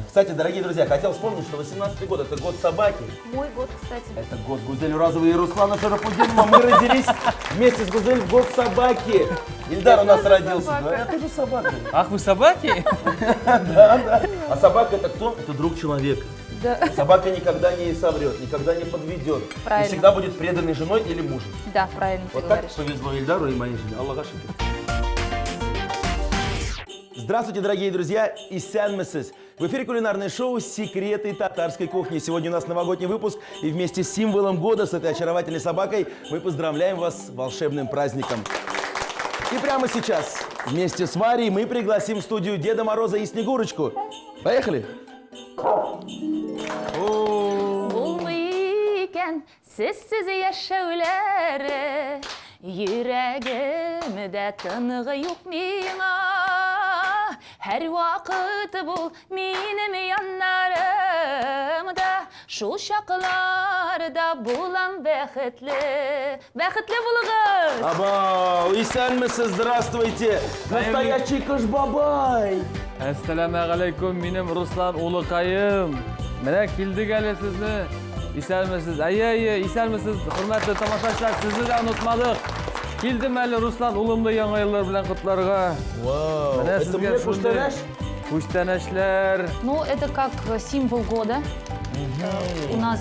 Кстати, дорогие друзья, хотел вспомнить, что 18-й год – это год собаки. Мой год, кстати. Это год Гузель Уразовой и Руслана Шарафутдинова. Мы родились вместе с Гузель в год собаки. Ильдар у нас родился. Да, я тоже собака. Ах, вы собаки? Да. А собака – это кто? Это друг человека. Да. Собака никогда не соврет, никогда не подведет. Правильно. И всегда будет преданной женой или мужем. Да, правильно ты Вот так говоришь. повезло Ильдару и моей жене. Аллах ашикер. Здравствуйте, дорогие друзья! Исянмесис. В эфире кулинарное шоу «Секреты татарской кухни». Сегодня у нас новогодний выпуск, и вместе с символом года, с этой очаровательной собакой, мы поздравляем вас с волшебным праздником. И прямо сейчас вместе с Варей мы пригласим в студию Деда Мороза и Снегурочку. Поехали! Sizsiz yaşauları yüreğimde tanığı yok mina. Her vakit bul benim yanlarımda şu şarkılarda bulan бақытлы bulğuz. Абау, Исянмесис, здравствуйте! Настоящий Кашбабай! Assalamualaikum, benim Ruslan Ulukayım. Mana keldik hali sizni. Esanmisiz? Esanmisiz? Hurmatli tomoshabinlar, sizni de unutmadik. Keldim hali Ruslan ulumni yangi yillar bilan qutlarga. Вау, Mana это sizga мне shunday пуштараш? Pushtanashlar. Ну, это как символ года. У нас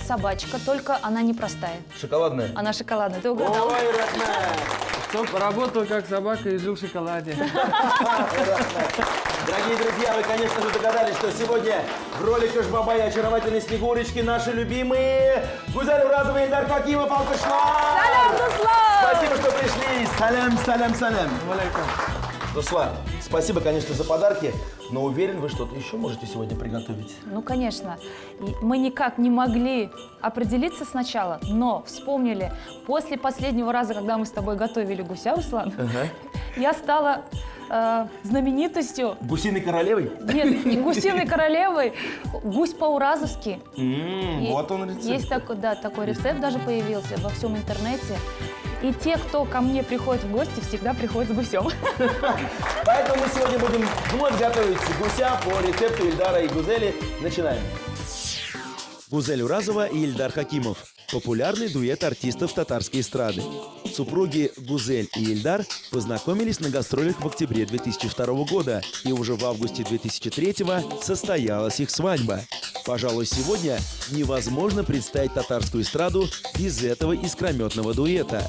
собачка, только она не простая. Шоколадная. Она шоколадная, ты угадал? Ой, родная! Чтоб работал как собака и жил в шоколаде. Дорогие друзья, вы, конечно же, догадались, что сегодня в роли Кашбаба и очаровательной Снегурочки наши любимые Гузель Уразова и Ильдар Хакимов. Салям, Руслан! Спасибо, что пришли. Салям. Руслан, спасибо, конечно, за подарки, но уверен, вы что-то еще можете сегодня приготовить? Ну, конечно. И мы никак не могли определиться сначала, но вспомнили, после последнего раза, когда мы с тобой готовили гуся, Руслан, я стала знаменитостью. Гусиной королевой? Нет, не гусиной королевой, гусь по-уразовски. Вот он рецепт. Есть такой рецепт даже появился во всем интернете. И те, кто ко мне приходит в гости, всегда приходят с гусем. Поэтому мы сегодня будем вновь готовить гуся по рецепту Ильдара и Гузели. Начинаем. Гузель Уразова и Ильдар Хакимов. Популярный дуэт артистов татарской эстрады. Супруги Гузель и Ильдар познакомились на гастролях в октябре 2002 года, и уже в августе 2003 состоялась их свадьба. Пожалуй, сегодня невозможно представить татарскую эстраду без этого искрометного дуэта.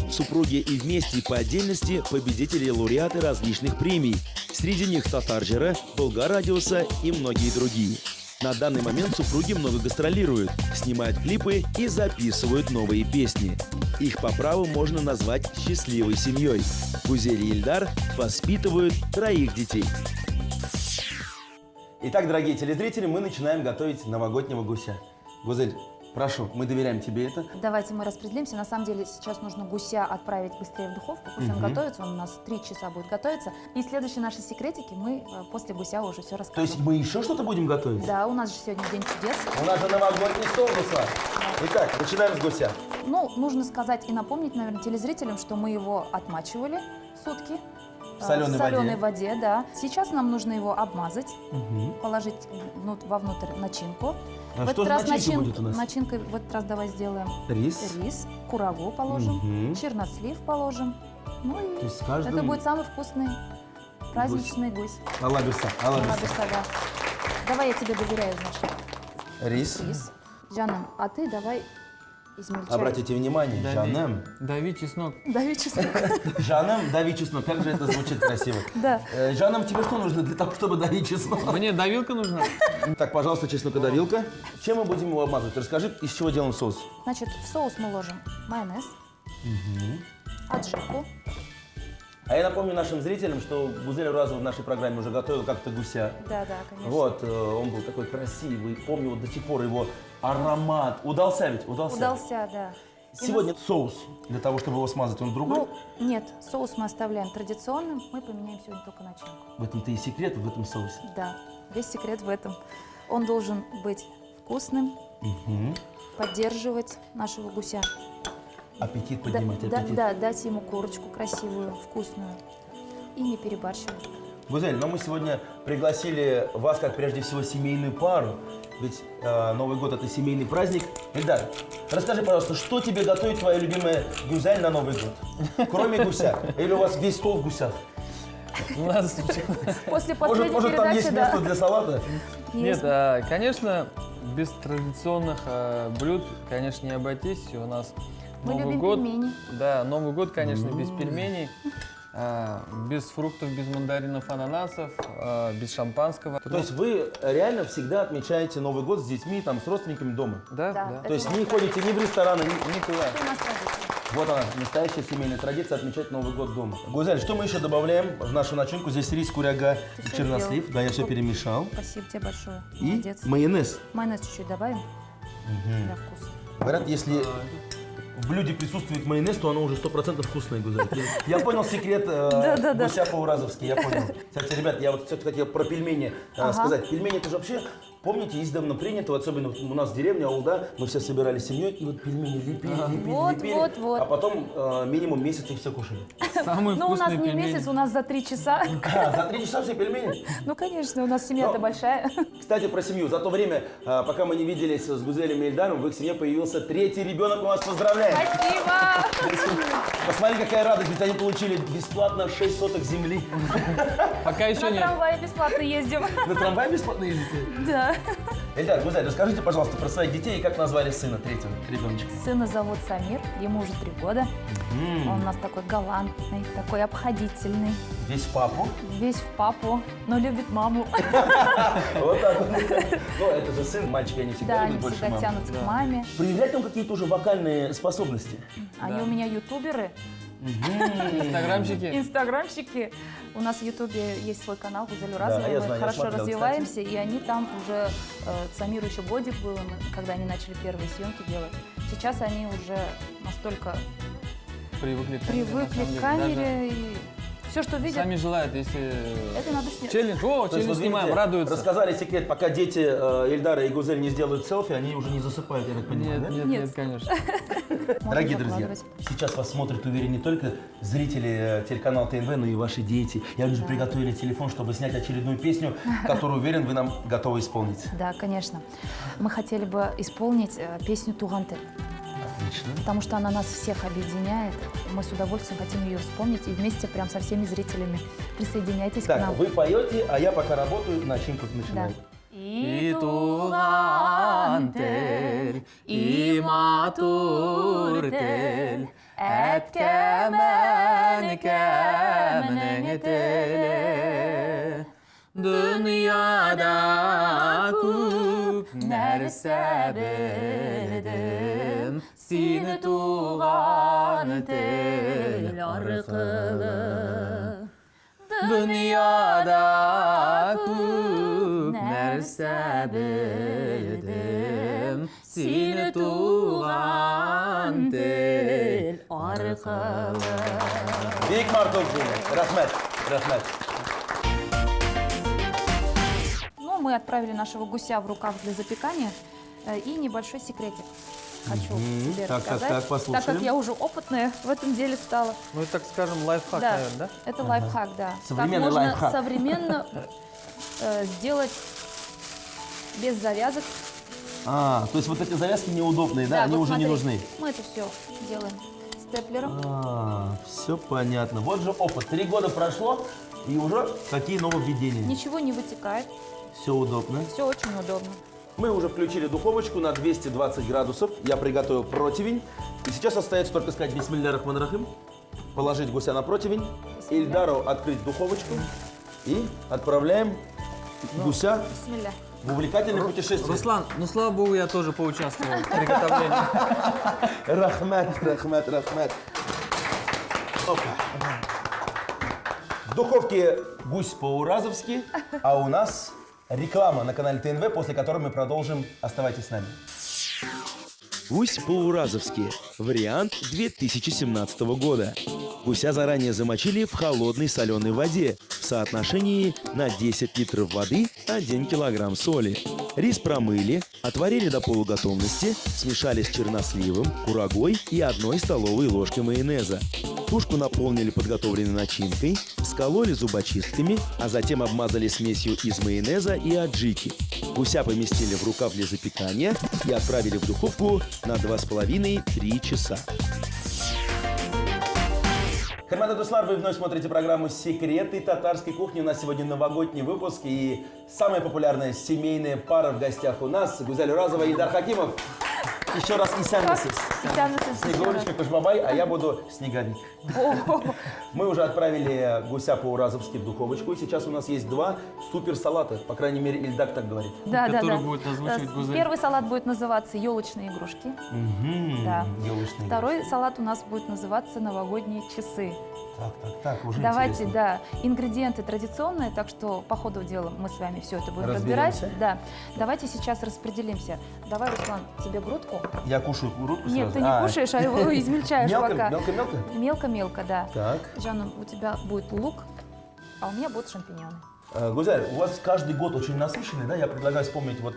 Супруги и вместе, и по отдельности победители и лауреаты различных премий. Среди них Татарджера, Болгарадиуса и многие другие. На данный момент супруги много гастролируют, снимают клипы и записывают новые песни. Их по праву можно назвать счастливой семьей. Гузель и Ильдар воспитывают 3 детей. Итак, дорогие телезрители, мы начинаем готовить новогоднего гуся. Гузель, прошу, мы доверяем тебе это. Давайте мы распределимся. На самом деле сейчас нужно гуся отправить быстрее в духовку. Пусть он готовится, он у нас 3 часа будет готовиться. И следующие наши секретики мы после гуся уже все То расскажем. есть мы еще что-то будем готовить? Да, у нас же сегодня день чудес. У нас же новогодний стол, Руслан. Итак, начинаем с гуся. Ну, нужно сказать и напомнить, наверное, телезрителям, что мы его отмачивали сутки. В соленой воде, да. Сейчас нам нужно его обмазать, положить вовнутрь начинку. А что же начинка будет у нас? Начинкой в этот раз давай сделаем Рис. курагу положим, чернослив положим. Ну и То есть каждым... это будет самый вкусный праздничный гусь. Алабиса. Алабиса, да. Давай я тебе доверяю, значит. Рис. Жанна, а ты давай измельчай. Обратите внимание, Жанем. Дави чеснок. Дави чеснок. Жанем, дави чеснок. Как же это звучит красиво. Да. Жанем, тебе что нужно для того, чтобы давить чеснок? Мне давилка нужна. Так, пожалуйста, чеснокодавилка. Чем мы будем его обмазывать? Расскажи, из чего делаем соус? Значит, в соус мы ложим майонез, аджику. А я напомню нашим зрителям, что Гузель Уразова в нашей программе уже готовила как-то гуся. Да, конечно. Вот, он был такой красивый. Помню вот до сих пор его аромат. Удался ведь? Удался, да. Сегодня соус для того, чтобы его смазать, он другой? Ну, нет, соус мы оставляем традиционным, мы поменяем сегодня только начинку. В этом-то и секрет, в этом соусе. Да, весь секрет в этом. Он должен быть вкусным, поддерживать нашего гуся. Аппетит поднимать, аппетит. Да, дать ему корочку красивую, вкусную и не перебарщивать. Гузель, но мы сегодня пригласили вас как прежде всего семейную пару. Ведь Новый год – это семейный праздник. Ильдар, расскажи, пожалуйста, что тебе готовит твоя любимая Гузель на Новый год? Кроме гуся. Или у вас весь стол в гусях? У нас... После последней Может, там есть передачи, место да. для салата? Нет, конечно, без традиционных блюд, конечно, не обойтись. У нас Мы Новый любим год. пельмени. Да, Новый год, конечно, без пельменей, без фруктов, без мандаринов, ананасов, без шампанского. То есть вы реально всегда отмечаете Новый год с детьми, там, с родственниками дома? Да, Да. да. То есть не ходите ни в рестораны, ни туда? Это у нас традиция. Вот она, настоящая семейная традиция отмечать Новый год дома. Гузель, что мы еще добавляем в нашу начинку? Здесь рис, куряга и всё чернослив. сделал. Да, я все перемешал. Спасибо тебе большое. И Молодец. майонез. Майонез чуть-чуть добавим для вкуса. Говорят, если в блюде присутствует майонез, то оно уже 100% вкусное, Гузель. Я понял секрет гуся по-уразовски, я понял. Кстати, ребят, я вот все-таки хотел про пельмени сказать. Пельмени это же вообще, помните, издавна принято, вот особенно у нас в деревне, аулда, мы все собирались семьей, и вот пельмени лепили, Вот. а потом минимум месяц их все кушали. Самые Ну, у нас вкусные не пельмени. месяц, у нас за 3 часа. За 3 часа все пельмени? Ну, конечно, у нас семья-то Но- большая. Кстати, про семью. За то время, пока мы не виделись с Гузелем и Ильдаром, в их семье появился 3-й ребенок. Мы вас поздравляем. Спасибо! Посмотри, какая радость, ведь они получили бесплатно 6 соток земли. Пока еще На нет. трамвае бесплатно ездим. На трамвае бесплатно ездите? Да. Ильдар, Гузель, расскажите, пожалуйста, про своих детей и как назвали сына 3-го ребеночка. Сына зовут Самир, ему уже 3 года. Он у нас такой галантный, такой обходительный, Весь в папу. весь в папу, но любит маму. Вот так вот. Ну, это же сын, мальчики, они всегда Да, они любят больше всегда маму. тянутся к маме. Проявляет он какие-то уже вокальные способности? Они у меня ютуберы, Инстаграмчики. инстаграмщики. У нас в ютубе есть свой канал Гузель Уразова, я мы знаю, я хорошо смотрел, развиваемся, и они там уже, Самиру еще годик было, когда они начали первые съемки делать. Сейчас они уже настолько Привыкли привыкли к камере, и все, что видят, Сами желают, если... это надо снять. Челлендж, То есть, челлендж вот снимаем, видите, радуются. рассказали секрет, пока дети Ильдара и Гузель не сделают селфи, они уже не засыпают, я так понимаю, да? Нет, конечно. Можно Дорогие друзья, выкладывать. сейчас вас смотрят, уверен, не только зрители телеканала ТНВ, но и ваши дети. Я вижу, приготовили телефон, чтобы снять очередную песню, которую, уверен, вы нам готовы исполнить. Да, конечно. Мы хотели бы исполнить песню «Туганты», Отлично. потому что она нас всех объединяет. Мы с удовольствием хотим ее вспомнить и вместе прям со всеми зрителями присоединяйтесь к Так, нам. вы поете, а я пока работаю, начинку Да. начинаю. И tuğantel, imaturtel, et kemen kemnetele. Dünyada көп нәрсе білдім, сені туған тел арқылы. Dünyada көп нәрсе білдім, сені туған тел арқылы. Бейік Мартов, рахмет, рахмет. Ну, мы отправили нашего гуся в рукав для запекания. И небольшой секретик хочу тебе Так, рассказать. так, послушаем. Так как я уже опытная в этом деле стала. Ну, так скажем, лайфхак, Да, наверное, да? это лайфхак, да. Современный как можно лайфхак. современно сделать без завязок. А, то есть вот эти завязки неудобные, да? Они вот уже не смотри, нужны. Мы это все делаем степлером. Все понятно. Вот же опыт. 3 года прошло, и уже какие нововведения. Ничего не вытекает. Все удобно. Все очень удобно. Мы уже включили духовочку на 220 градусов. Я приготовил противень. И сейчас остается только сказать бисмилля рахман рахим, положить гуся на противень, Ильдару открыть духовочку и отправляем гуся Бисмилля. в увлекательное путешествие. Руслан, ну слава богу, я тоже поучаствовал в приготовлении. Рахмат, рахмат, рахмат. Опа. В духовке гусь по-уразовски, а у нас реклама на канале ТНВ, после которой мы продолжим. Оставайтесь с нами. Гусь по-уразовски. Вариант 2017 года. Гуся заранее замочили в холодной соленой воде в соотношении на 10 литров воды 1 килограмм соли. Рис промыли, отварили до полуготовности, смешали с черносливом, курагой и 1 столовой ложкой майонеза. Тушку наполнили подготовленной начинкой, скололи зубочистками, а затем обмазали смесью из майонеза и аджики. Гуся поместили в рукав для запекания и отправили в духовку на 2,5-3 часа. Хермат Дуслар, вы вновь смотрите программу «Секреты татарской кухни». У нас сегодня новогодний выпуск и самая популярная семейная пара в гостях у нас. Гузель Уразова и Ильдар Хакимов. Еще раз Исянмысыз. Снеговичка Кушбабай, а я буду Снеговик. Мы уже отправили гуся по-уразовски в духовочку, и сейчас у нас есть два супер салата. По крайней мере, Ильдар так говорит. Да, Который будет озвучивать Гузель. Первый салат будет называться «Елочные игрушки». Да. Елочные Второй салат у нас будет называться «Новогодние часы». Так, уже Давайте, интересно. да, ингредиенты традиционные, так что по ходу дела мы с вами все это будем Разберемся. разбирать. Да. Давайте сейчас распределимся. Давай, Руслан, тебе грудку. Я кушаю грудку Нет, сразу? ты не кушаешь, а его измельчаешь пока. Мелко-мелко? Мелко-мелко, да. Так. Жанна, у тебя будет лук, а у меня будут шампиньоны. Гузель, у вас каждый год очень насыщенный, да? Я предлагаю вспомнить вот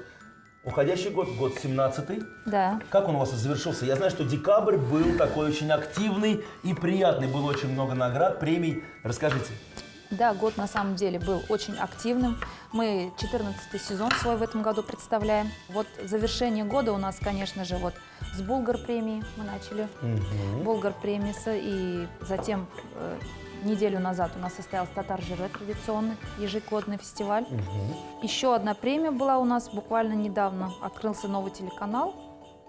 уходящий год, год 17-й. Да. Как он у вас завершился? Я знаю, что декабрь был такой очень активный и приятный. Было очень много наград, премий. Расскажите. Да, год на самом деле был очень активным. Мы 14-й сезон свой в этом году представляем. Вот завершение года у нас, конечно же, вот с Булгар премии мы начали. Булгар премиса, и затем неделю назад у нас состоялся Татар Жире, традиционный ежегодный фестиваль. Еще одна премия была у нас буквально недавно. Открылся новый телеканал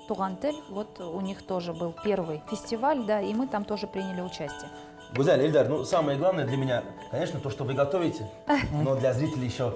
Тугантель. Вот у них тоже был первый фестиваль, да, и мы там тоже приняли участие. Гузель, Ильдар, ну самое главное для меня, конечно, то, что вы готовите, но для зрителей еще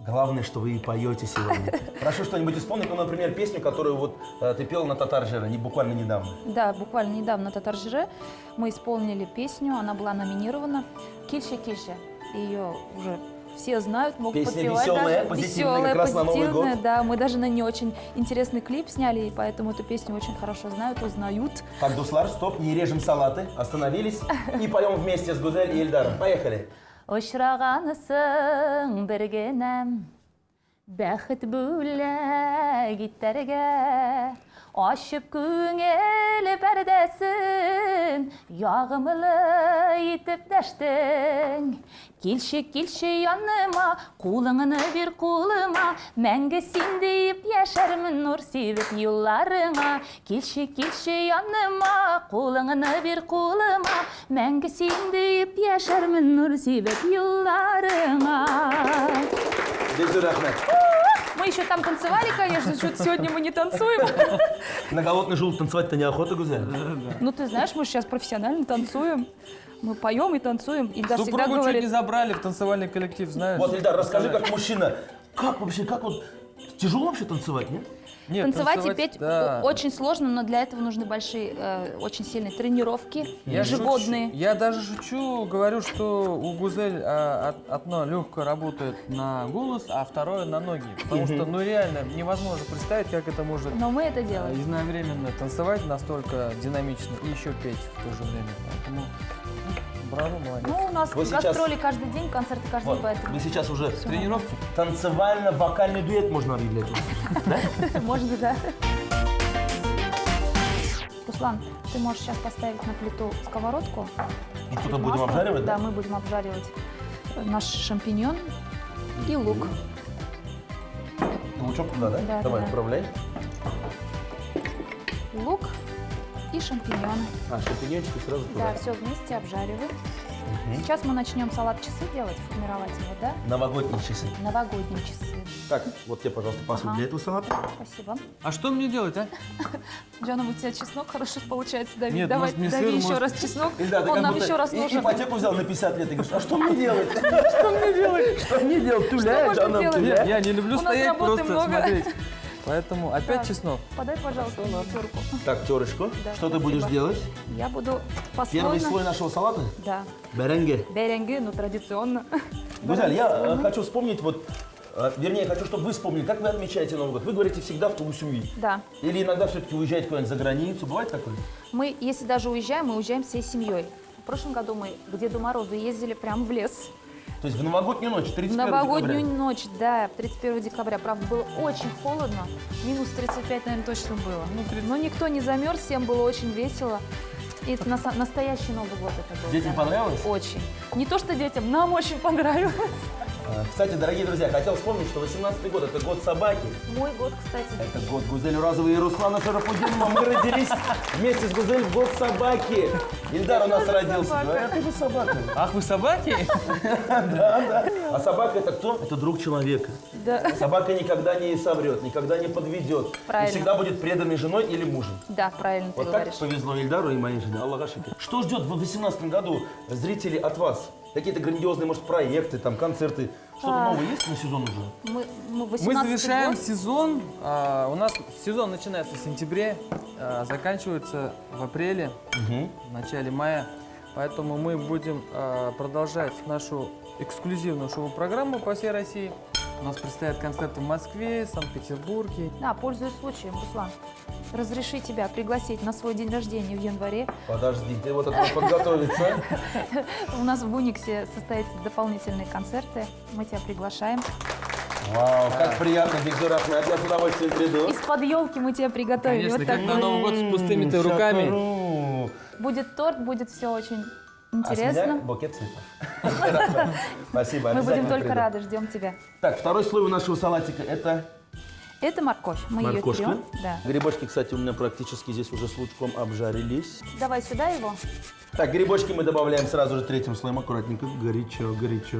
главное, что вы поете сегодня. Прошу что-нибудь исполнить, ну, например, песню, которую вот ты пел на Татар Жире, буквально недавно. Да, буквально недавно на Татар Жире мы исполнили песню, она была номинирована «Кильше-кильше». Ее уже все знают, могут Песня подпевать веселая, даже. позитивная, Веселая, как раз на Новый позитивная, год. да. Мы даже на нее очень интересный клип сняли, и поэтому эту песню очень хорошо знают, узнают. Так, Дуслар, стоп, не режем салаты, остановились и поем вместе с Гузель и Ильдаром. Поехали. Очрағанысың бір кенем, бәхет бүләк иттерге, ашып күңел пәрдәсін, яғымлы итеп дәштің. Килші, килші яныма, қолыңны бір қолыма, мәңгі сен дейіп яшармын нұр себеп юлларыңа. Килші, килші яныма, қолыңны бір қолыма, мәңгі сен дейіп яшармын нұр себеп юлларыңа. Бекзур Ахмед. Мы еще там танцевали, конечно, что-то сегодня мы не танцуем. На голодный желудок танцевать-то неохота, Гузель? Ну, ты знаешь, мы сейчас профессионально танцуем. Мы поем и танцуем. Ильдар всегда Супругу чуть говорит... не забрали в танцевальный коллектив, знаешь? Вот, Ильдар, расскажи, как мужчина, как вообще, как вот, тяжело вообще танцевать, нет? Нет, Танцевать и петь да. очень сложно, но для этого нужны большие, очень сильные тренировки, ежегодные. Я даже шучу, говорю, что у Гузель одно легкое работает на голос, а второе на ноги. Потому что, ну реально, невозможно представить, как это может Но мы это делаем. единовременно танцевать настолько динамично и еще петь в то же время. Поэтому браво, молодец. Ну, у нас Вы сейчас- гастроли каждый день, концерты каждый Вот, день, поэтому... вы сейчас уже Тренировки? танцевально-вокальный дуэт можно объявлять. Может быть, да. Руслан, ты можешь сейчас поставить на плиту сковородку. И что-то чуть будем масла. обжаривать, да? Да, мы будем обжаривать наш шампиньон и лук. Лучок туда, да? Да, Давай, да. отправляй. Лук и шампиньоны. А, шампиньончики сразу туда. Да, все вместе обжариваем. Сейчас мы начнем салат часы делать, формировать его, да? Новогодние часы. Новогодние часы. Так, вот тебе, пожалуйста, посуду Ага. для этого салата. Спасибо. А что мне делать, а? Джанна, у тебя чеснок хорошо получается. Дави, Нет, давай, может, не дави сыр, еще может- раз чеснок. Ильдар, ты Он как нам будто еще раз и нужен. ипотеку взял на 50 лет и говоришь, а что мне делать? Что мне делать? Что мне делать? Туляй, можно Жанна, делать? туляй. Я не люблю У нас стоять, работы просто много. смотреть. Поэтому опять Так. чеснок. Подай, пожалуйста, мне терку. Так, терочку. Да, Что ты спасибо. будешь делать? Я буду Первый послойно... слой нашего салата? Да. Беренге. Беренге, ну, традиционно. Гузель, я хочу вспомнить, вот, вернее, хочу, чтобы вы вспомнили, как вы отмечаете Новый год. Вы говорите всегда в кругу семьи. Да. Или иногда все-таки уезжаете куда-нибудь за границу. Бывает такое? Мы, если даже уезжаем, мы уезжаем всей семьей. В прошлом году мы к Деду Морозу ездили прямо в лес. То есть в новогоднюю ночь, 31 В новогоднюю декабря. ночь, да, 31 декабря. Правда, было очень холодно. Минус 35, наверное, точно было. Но никто не замерз, всем было очень весело. Это настоящий Новый год это был. Детям понравилось? Очень. Не то, что детям, нам очень понравилось. Кстати, дорогие друзья, хотел вспомнить, что 18-й год – это год собаки. Мой год, кстати. Это год Гузель Уразовой и Руслана Шарафутдинова. Мы родились вместе с Гузель в год собаки. Ильдар у нас родился. собака. А ты же собака. Ах, вы собаки? Да. А собака – это кто? Это друг человека. Да. Собака никогда не соврет, никогда не подведет. Правильно. И всегда будет преданной женой или мужем. Да, правильно ты Вот говоришь. так повезло Ильдару и моей жене. Аллах ашики. Что ждет в 2018 году зрителей от вас? Какие-то грандиозные, может, проекты, там, концерты? Что-то новое есть на сезон уже? Мы Мы 18-й завершаем год. сезон. У нас сезон начинается в сентябре, заканчивается в апреле, в начале мая. Поэтому мы будем продолжать нашу эксклюзивную шоу-программу по всей России. У нас предстоят концерты в Москве, Санкт-Петербурге. Да, пользуясь случаем, Руслан, разреши тебя пригласить на свой день рождения в январе. Подожди, ты вот это подготовиться. У нас в Буниксе состоятся дополнительные концерты. Мы тебя приглашаем. Вау, как приятно, Бигзур Ахмед, я с удовольствием приду. Из-под елки мы тебя приготовили. Конечно, Вот как так на вот. Новый год с пустыми-то руками. Будет торт, будет все очень А с меня интересно. букет цветов. Спасибо, Мы будем обязательно только приду. рады, ждем тебя. Так, второй слой у нашего салатика – это Это морковь. Мы морковка. ее трем. Да. Грибочки, кстати, у меня практически здесь уже с лучком обжарились. Давай сюда его. Так, грибочки мы добавляем сразу же третьим слоем, аккуратненько. Горячо, горячо.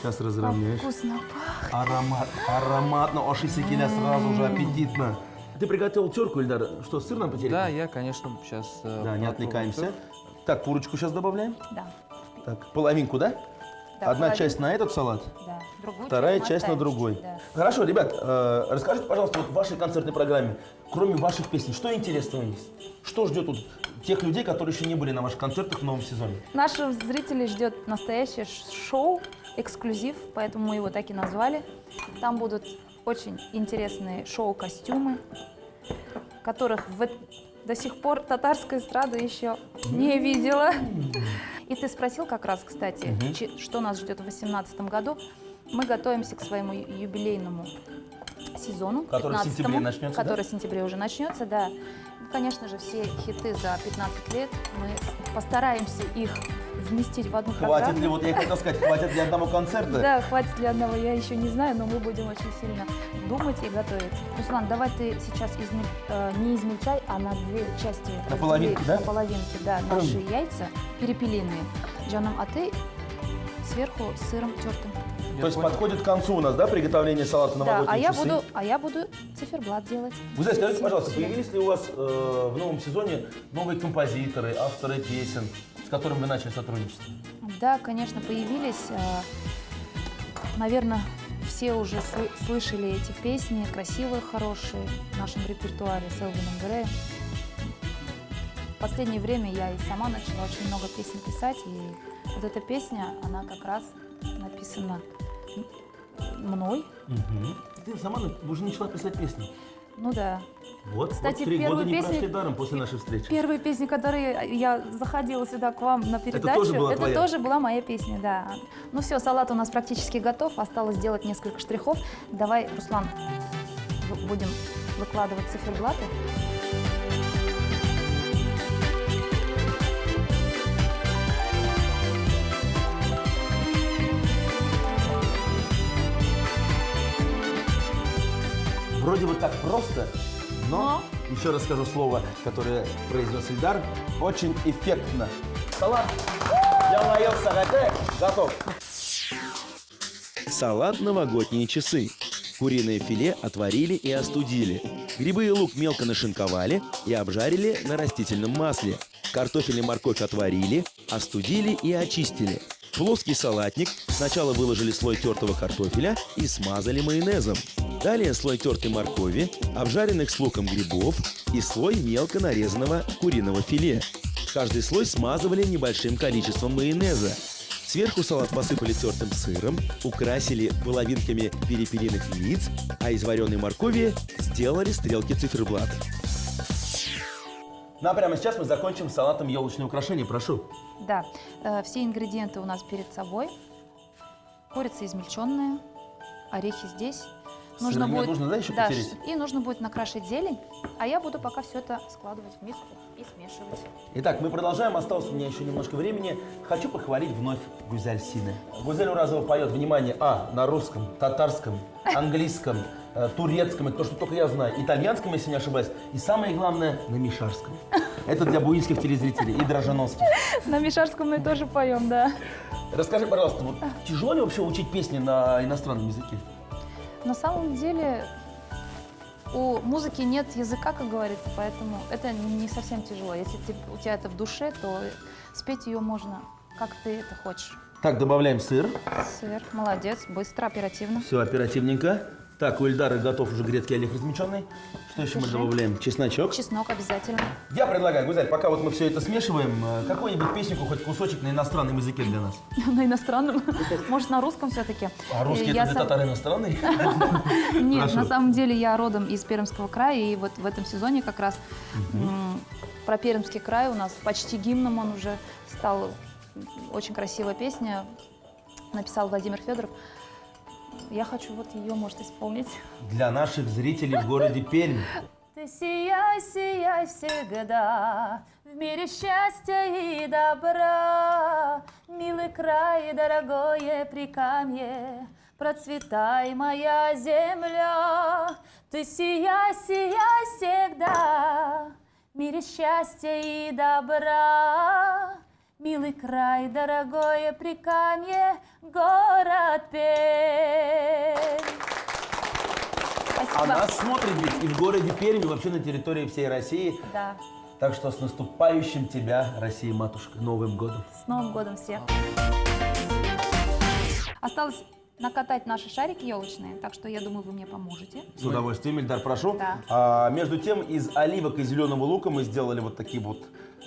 Сейчас разровняешь. Вкусно пахнет. Аромат, ароматно, оши секиля сразу же аппетитно. Ты приготовил терку, Ильдар? Что, сыр нам потерял? Да, я, конечно, сейчас... Да, не отвлекаемся. Так, курочку сейчас добавляем. Да. Так, половинку, да? Да, Одна половину. часть на этот салат, Да. Другую вторая мы часть на оставим другой. чуть-чуть, да. Хорошо, ребят, расскажите, пожалуйста, вот в вашей концертной программе, кроме ваших песен, что интересного есть? Что ждет вот тех людей, которые еще не были на ваших концертах в новом сезоне? Наших зрителей ждет настоящее шоу, эксклюзив, поэтому мы его так и назвали. Там будут очень интересные шоу-костюмы, которых до сих пор татарская эстрада еще не видела. И ты спросил как раз, кстати, что нас ждет в 2018 году. Мы готовимся к своему юбилейному сезону, Который в 15-му, сентябре начнется, да? который в сентябре уже начнется, да. Конечно же, все хиты за 15 лет, мы постараемся их вместить в одну программу. Хватит ли, вот я хотел сказать, хватит ли одного концерта? Да, хватит ли одного, я еще не знаю, но мы будем очень сильно думать и готовиться. Руслан, давай ты сейчас не измельчай, а на две части На половинки, раздели, да? На половинки, да, наши яйца перепелиные. Джанам, а ты сверху с сыром тертым. То есть подходит к концу у нас, да, приготовление салата Да, новогодние часы? а я буду циферблат делать. Вы знаете, скажите, пожалуйста, появились ли у вас в новом сезоне новые композиторы, авторы песен, с которыми вы начали сотрудничество? Да, конечно, появились. Наверное, все уже слышали эти песни, красивые, хорошие, в нашем репертуаре с Элвином Греем. В последнее время я и сама начала очень много песен писать, и вот эта песня, она как раз написана мной. Ты сама уже начала писать песни. Ну да. Вот, Кстати, вот 3 года первую не песню- прошли даром после нашей встречи. Первые песни, которые я заходила сюда к вам на передачу, тоже была твоя? тоже была моя песня, да. Ну все, салат у нас практически готов, осталось сделать несколько штрихов. Давай, Руслан, будем выкладывать циферблаты. Вроде бы так просто, но, еще раз скажу слово, которое произнес Ильдар, очень эффектно. Салат Ялайо Сагате готов. Салат «Новогодние часы». Куриное филе отварили и остудили. Грибы и лук мелко нашинковали и обжарили на растительном масле. Картофель и морковь отварили, остудили и очистили. В плоский салатник сначала выложили слой тертого картофеля и смазали майонезом. Далее слой тертой моркови, обжаренных с луком грибов и слой мелко нарезанного куриного филе. Каждый слой смазывали небольшим количеством майонеза. Сверху салат посыпали тертым сыром, украсили половинками перепелиных яиц, а из вареной моркови сделали стрелки циферблат. Ну а прямо сейчас мы закончим салатом елочные украшения, прошу. Да, все ингредиенты у нас перед собой. Курица измельченная, орехи здесь. Нужно будет, нужно, да, еще да, потереть? и нужно будет накрашить зелень, а я буду пока все это складывать в миску и смешивать. Итак, мы продолжаем. Осталось у меня еще немножко времени. Хочу похвалить вновь Гузель Сине. Гузель Уразова поет, внимание, на русском, татарском, английском, турецком, это то, что только я знаю, итальянском, если не ошибаюсь, и самое главное, на мишарском. Это для буинских телезрителей и дрожжановских. На мишарском мы тоже поем, да. Расскажи, пожалуйста, вот тяжело ли вообще учить песни на иностранном языке? На самом деле у музыки нет языка, как говорится, поэтому это не совсем тяжело. Если у тебя это в душе, то спеть ее можно, как ты это хочешь. Так, добавляем сыр. Сыр, молодец, быстро, оперативно. Все оперативненько. Так, у Ильдары готов уже грецкий орех размеченный. Что еще мы Пиши. добавляем? Чесночок. Чеснок обязательно. Я предлагаю, Гузель, пока вот мы все это смешиваем, какую-нибудь песенку, хоть кусочек на иностранном языке для нас. На иностранном. Может, на русском все-таки. А русский это для татар иностранный? Нет, Хорошо. на самом деле я родом из Пермского края, и вот в этом сезоне как раз про Пермский край у нас почти гимном он уже стал. Очень красивая песня, написал Владимир Федоров. Я хочу вот ее, может, исполнить. Для наших зрителей в городе Пермь. Ты сияй, сияй всегда, в мире счастья и добра, милый край, дорогое Прикамье, процветай, моя земля. Ты сияй, сияй всегда, в мире счастья и добра, милый край, дорогое Прикамье, город Пермь. Спасибо. А нас смотрит ведь и в городе Пермь, и вообще на территории всей России. Да. Так что с наступающим тебя, Россия, матушка, Новым годом. С Новым годом всех. Осталось накатать наши шарики елочные, так что я думаю, вы мне поможете. С удовольствием, Ильдар, прошу. Да. Между тем, из оливок и зеленого лука мы сделали вот такие вот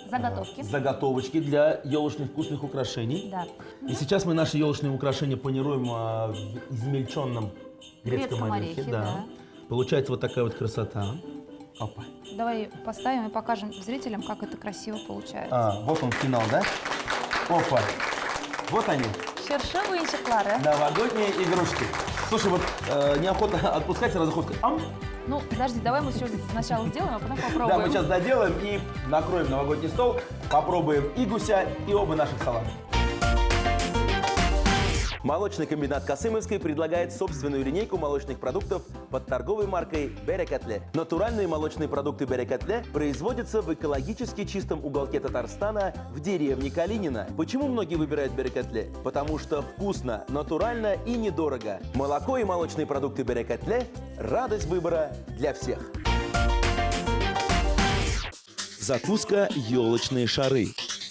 Заготовки. заготовочки для елочных вкусных украшений. Да. И сейчас мы наши елочные украшения панируем в измельченном грецком Грецком орехе. орехе, Да. да. Получается вот такая вот красота. Опа. Давай поставим и покажем зрителям, как это красиво получается. Вот он финал, да? Опа. Вот они, Шершевые чеклары. новогодние игрушки. Слушай, вот неохота отпускать, сразу хочется. Ну, подожди, давай мы все сначала сделаем, а потом попробуем. Да, мы сейчас доделаем и накроем новогодний стол. Попробуем и гуся, и оба наших салата. Молочный комбинат Касымовской предлагает собственную линейку молочных продуктов под торговой маркой Берекетле. Натуральные молочные продукты Берекетле производятся в экологически чистом уголке Татарстана в деревне Калинина. Почему многие выбирают Берекетле? Потому что вкусно, натурально и недорого. Молоко и молочные продукты Берекетле – радость выбора для всех. Закуска «Елочные шары».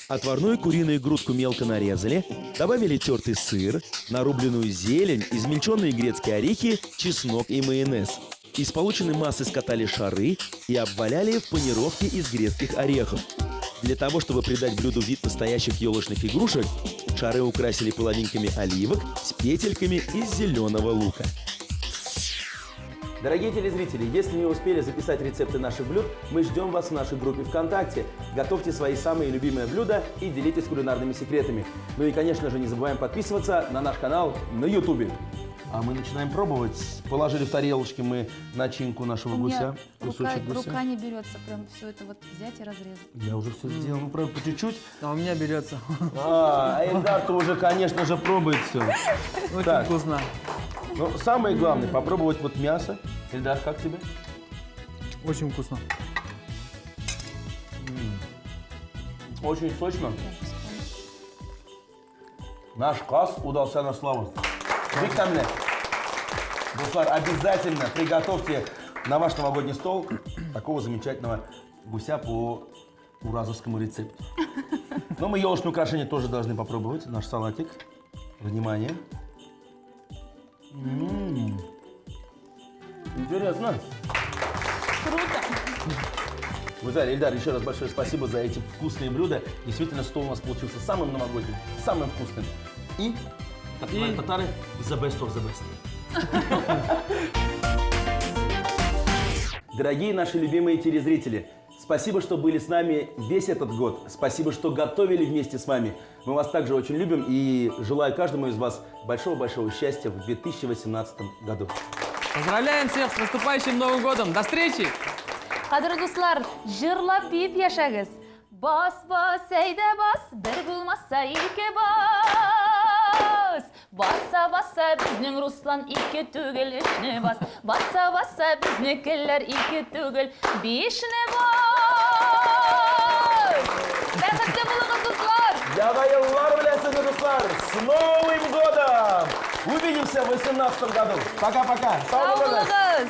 Отварную куриную грудку мелко нарезали, добавили тертый сыр, нарубленную зелень, измельченные грецкие орехи, чеснок и майонез. Из полученной массы скатали шары и обваляли в панировке из грецких орехов. Для того, чтобы придать блюду вид настоящих елочных игрушек, шары украсили половинками оливок с петельками из зеленого лука. Дорогие телезрители, если не успели записать рецепты наших блюд, мы ждем вас в нашей группе ВКонтакте. Готовьте свои самые любимые блюда и делитесь кулинарными секретами. Ну и, конечно же, не забываем подписываться на наш канал на YouTube. А мы начинаем пробовать. Положили в тарелочки мы начинку нашего У меня гуся. Кусочек гуся. рука не берется прям все это вот взять и разрезать. Я уже все сделал, ну правда, по чуть-чуть. А у меня берется. А Эльдар-то уже, конечно же, пробует все. Очень Так. вкусно. Но самое главное, попробовать вот мясо. Эльдар, как тебе? Очень вкусно. Очень сочно. Наш класс удался на славу. Виктамле. Дуслар, обязательно приготовьте на ваш новогодний стол такого замечательного гуся по уразовскому рецепту. Но мы елочные украшения тоже должны попробовать. Наш салатик. Внимание. Интересно. Круто! Гузаль, Ильдар, еще раз большое спасибо за эти вкусные блюда. Действительно, стол у нас получился самым новогодним, самым вкусным. И, как говорят татары, the best of the best. Дорогие наши любимые телезрители, спасибо, что были с нами весь этот год. Спасибо, что готовили вместе с вами. Мы вас также очень любим и желаю каждому из вас большого-большого счастья в 2018 году. Поздравляем всех с наступающим Новым годом. До встречи! Qadrli do'stlar, jırlab deyip yaşagız. Bas bas eyde bas, bir bulmazsa iki bas. Bassa bassa bizning Ruslan iki tugel ishni bas. Bassa bassa biznikiler iki tugel beshni bas. Бәхетле булыгыз, дуслар! Яғайыллар білесіңіз, достар! С Новым годом! Увидимся в 2018 году. Пока-пока. Сау булыгыз!